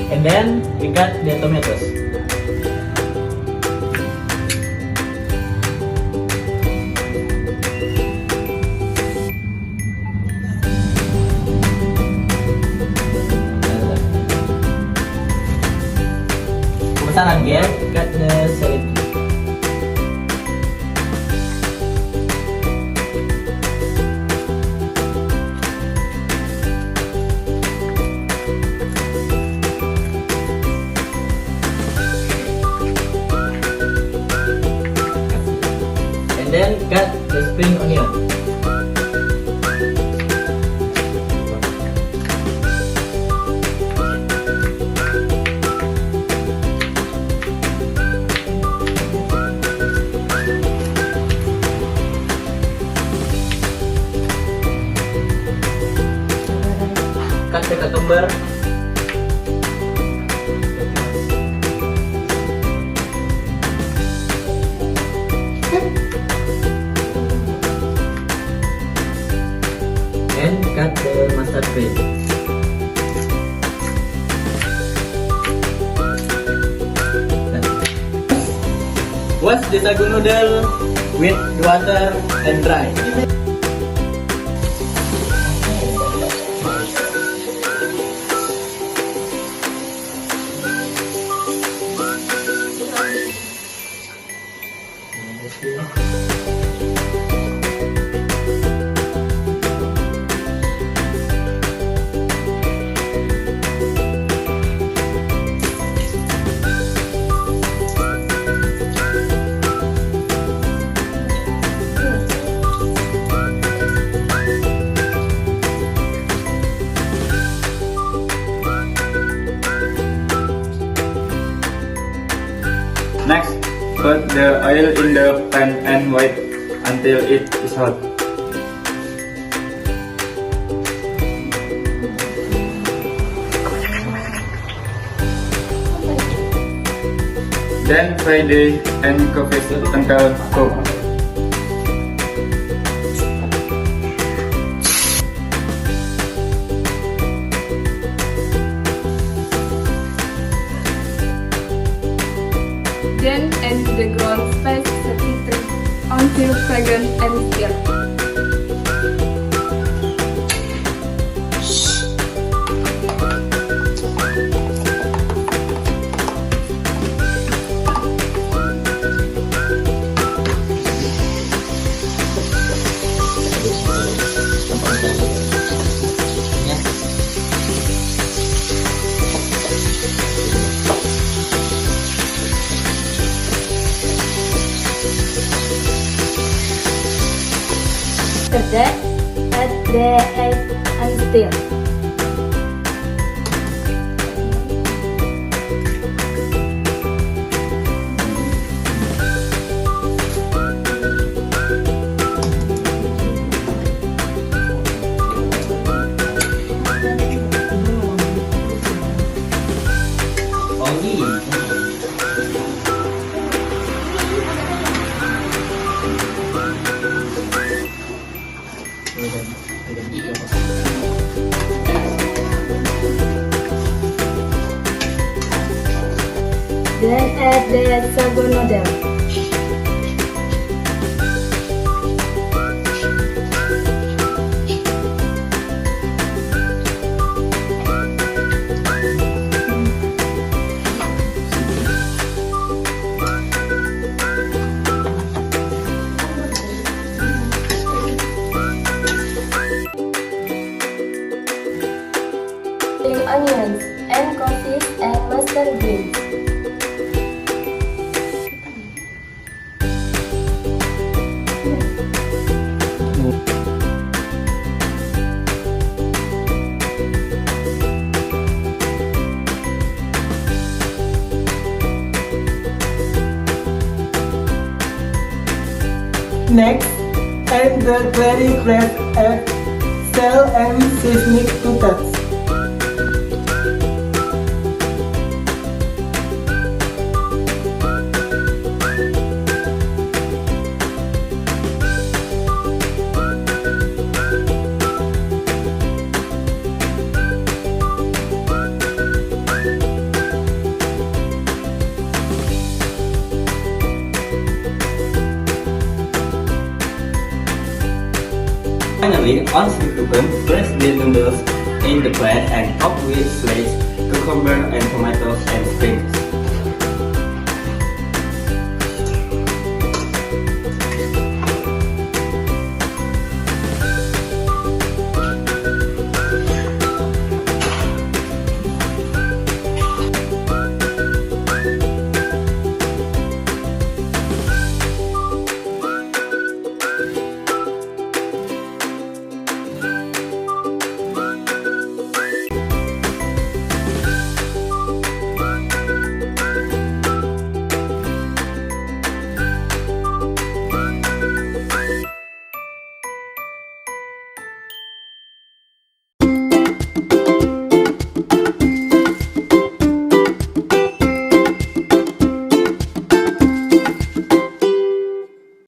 And then we got the tomatoes. Pemesanan again, got the celery. And then got the spring onion. Cut the cucumber. And cut the mustard cream. Wash the sagu noodle with water and dry. Next, put the oil in the pan and wait until it is hot. Then fry the anchovies until cooked. Then add the ground spice separately until fragrant and clear. After that, add the egg and stir. Then add the sago noodle. Onions, anchovies, and mustard greens. Next, add the very fresh egg, salt and seasoning to taste. Finally, once it cooked, place the noodles in the pan and top with sliced cucumber and tomatoes and spring.